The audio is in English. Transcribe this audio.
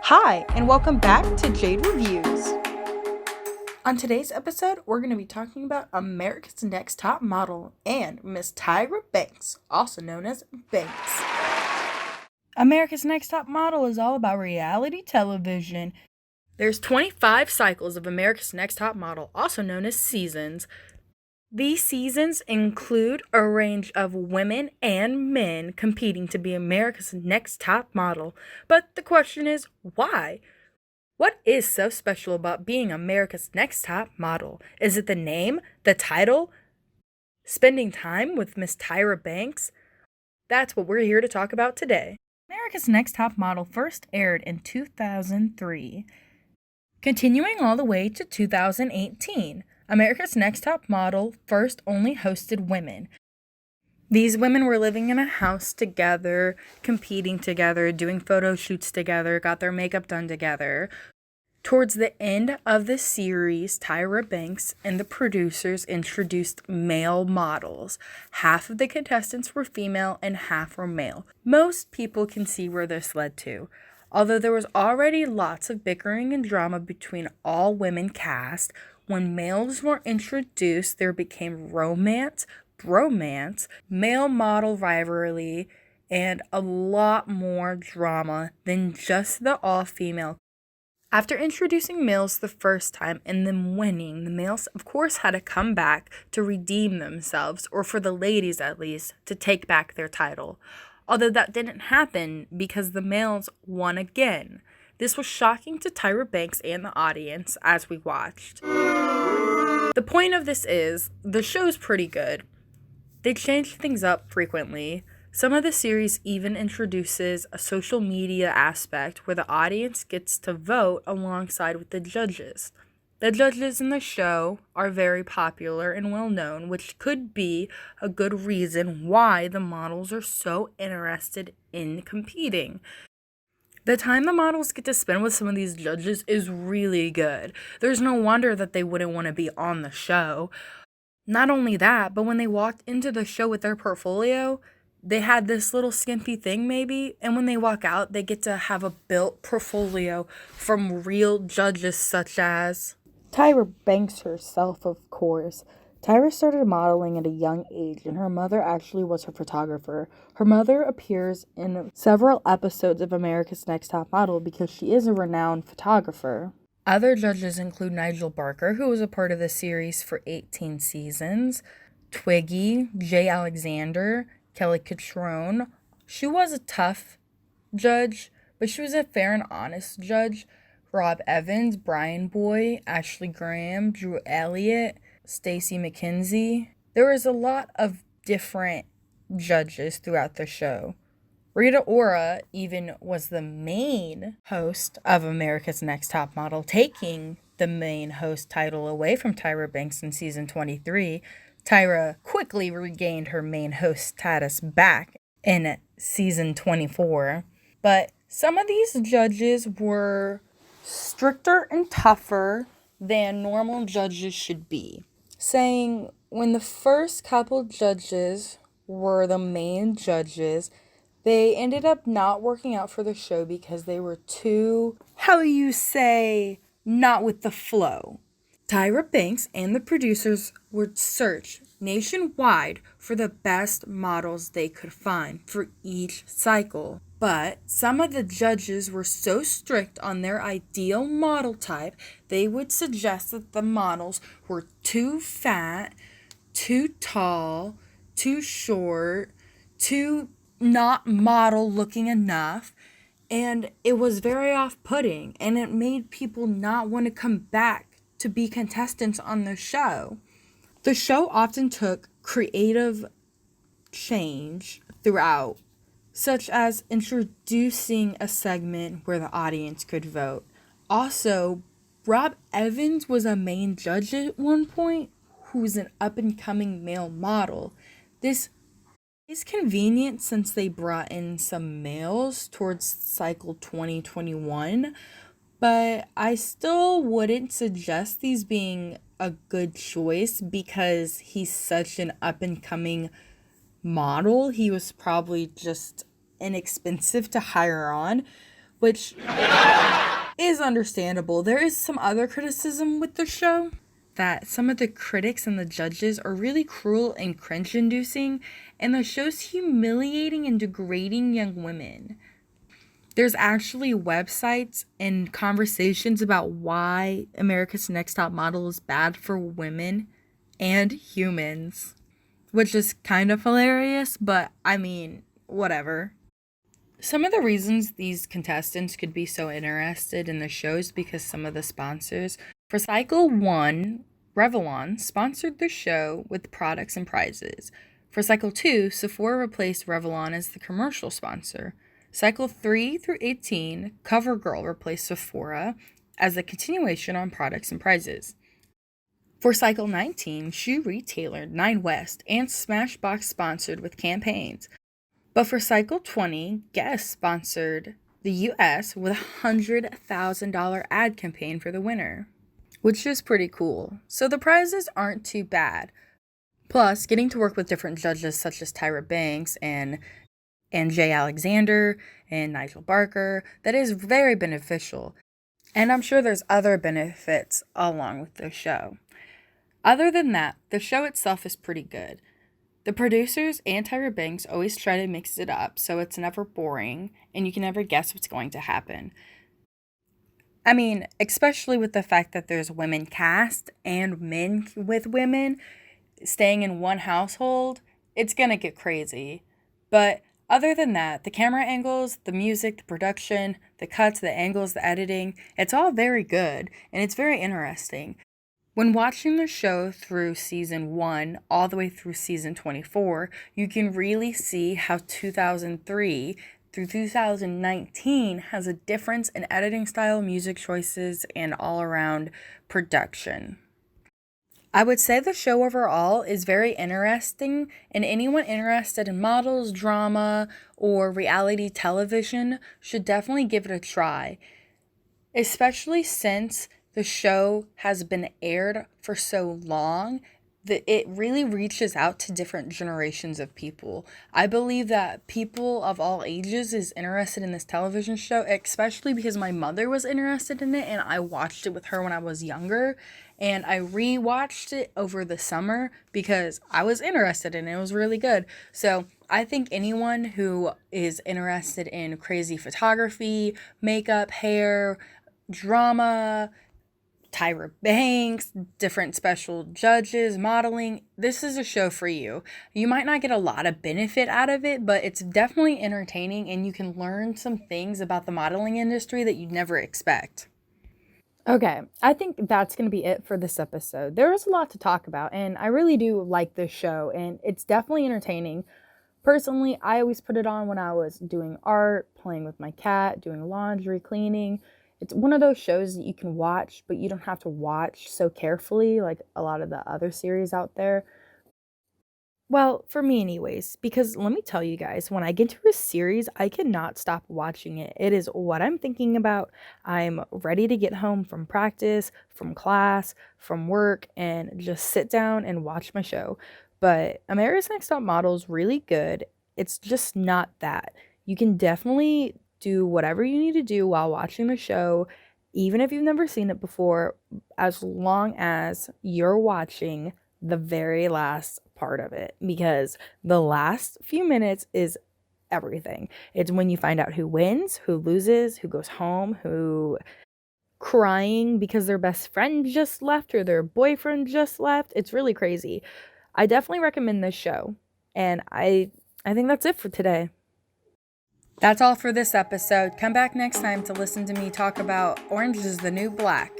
Hi, and welcome back to Jade Reviews. On today's episode, we're going to be talking about America's Next Top Model and Miss Tyra Banks, also known as Banks. America's Next Top Model is all about reality television. There's 25 cycles of America's Next Top Model, also known as seasons. These seasons include a range of women and men competing to be America's Next Top Model. But the question is, why? What is so special about being America's Next Top Model? Is it the name, the title, spending time with Miss Tyra Banks? That's what we're here to talk about today. America's Next Top Model first aired in 2003. Continuing all the way to 2018, America's Next Top Model first only hosted women. These women were living in a house together, competing together, doing photo shoots together, got their makeup done together. Towards the end of the series, Tyra Banks and the producers introduced male models. Half of the contestants were female and half were male. Most people can see where this led to. Although there was already lots of bickering and drama between all women cast, when males were introduced, there became romance, bromance, male model rivalry, and a lot more drama than just the all-female. After introducing males the first time and then winning, the males of course had to come back to redeem themselves, or for the ladies at least, to take back their title. Although that didn't happen because the males won again. This was shocking to Tyra Banks and the audience as we watched. The point of this is, the show's pretty good. They change things up frequently. Some of the series even introduces a social media aspect where the audience gets to vote alongside with the judges. The judges in the show are very popular and well known, which could be a good reason why the models are so interested in competing. The time the models get to spend with some of these judges is really good. There's no wonder that they wouldn't want to be on the show. Not only that, but when they walked into the show with their portfolio, they had this little skimpy thing maybe, and when they walk out, they get to have a built portfolio from real judges such as Tyra Banks herself, of course. Tyra started modeling at a young age, and her mother actually was her photographer. Her mother appears in several episodes of America's Next Top Model because she is a renowned photographer. Other judges include Nigel Barker, who was a part of the series for 18 seasons, Twiggy, Jay Alexander, Kelly Catrone. She was a tough judge, but she was a fair and honest judge. Rob Evans, Brian Boy, Ashley Graham, Drew Elliott, Stacey McKenzie. There was a lot of different judges throughout the show. Rita Ora even was the main host of America's Next Top Model, taking the main host title away from Tyra Banks in season 23. Tyra quickly regained her main host status back in season 24. But some of these judges were stricter and tougher than normal judges should be, saying when the first couple judges were the main judges, they ended up not working out for the show because they were too, not with the flow. Tyra Banks and the producers would search nationwide for the best models they could find for each cycle. But some of the judges were so strict on their ideal model type, they would suggest that the models were too fat, too tall, too short, too not model looking enough, and it was very off-putting, and it made people not want to come back to be contestants on the show. The show often took creative change throughout, such as introducing a segment where the audience could vote. Also, Rob Evans was a main judge at one point, who's an up-and-coming male model. This is convenient since they brought in some males towards cycle 2021, but I still wouldn't suggest these being a good choice because he's such an up-and-coming model. He was probably just inexpensive to hire on. which is understandable. There is some other criticism with the show, that some of the critics and the judges are really cruel and cringe-inducing, and the show's humiliating and degrading young women. There's actually websites and conversations about why America's Next Top Model is bad for women and humans, which is kind of hilarious, but I mean, whatever. Some of the reasons these contestants could be so interested in the show is because some of the sponsors. For Cycle 1, Revlon sponsored the show with products and prizes. For Cycle 2, Sephora replaced Revlon as the commercial sponsor. Cycle 3 through 18, CoverGirl replaced Sephora as a continuation on products and prizes. For Cycle 19, shoe retailer Nine West and Smashbox sponsored with campaigns. But for Cycle 20, Guess sponsored the U.S. with a $100,000 ad campaign for the winner, which is pretty cool. So the prizes aren't too bad. Plus, getting to work with different judges such as Tyra Banks and Jay Alexander and Nigel Barker, that is very beneficial. And I'm sure there's other benefits along with the show. Other than that, the show itself is pretty good. The producers and Tyra Banks always try to mix it up so it's never boring and you can never guess what's going to happen. I mean, especially with the fact that there's women cast and men with women staying in one household, it's gonna get crazy. But other than that, the camera angles, the music, the production, the cuts, the angles, the editing, it's all very good and it's very interesting. When watching the show through season 1 all the way through season 24, you can really see how 2003 through 2019 has a difference in editing style, music choices, and all-around production. I would say the show overall is very interesting, and anyone interested in models, drama, or reality television should definitely give it a try, especially since the show has been aired for so long that it really reaches out to different generations of people. I believe that people of all ages is interested in this television show, especially because my mother was interested in it and I watched it with her when I was younger. And I rewatched it over the summer because I was interested in it. It was really good. So I think anyone who is interested in crazy photography, makeup, hair, drama, Tyra Banks, different special judges, modeling, this is a show for you. You might not get a lot of benefit out of it, but it's definitely entertaining and you can learn some things about the modeling industry that you'd never expect. Okay, I think that's going to be it for this episode. There was a lot to talk about, and I really do like this show, and it's definitely entertaining. Personally, I always put it on when I was doing art, playing with my cat, doing laundry, cleaning. It's one of those shows that you can watch, but you don't have to watch so carefully like a lot of the other series out there. Well, for me anyways, because let me tell you guys, when I get to a series, I cannot stop watching it. It is what I'm thinking about. I'm ready to get home from practice, from class, from work, and just sit down and watch my show. But America's Next Top Model is really good. It's just not that. You can definitely do whatever you need to do while watching the show, even if you've never seen it before, as long as you're watching the very last part of it, because the last few minutes is everything. It's when you find out who wins, who loses, who goes home, who crying because their best friend just left or their boyfriend just left. It's really crazy. I definitely recommend this show, and I think that's it for today. That's all for this episode. Come back next time to listen to me talk about Orange is the New Black.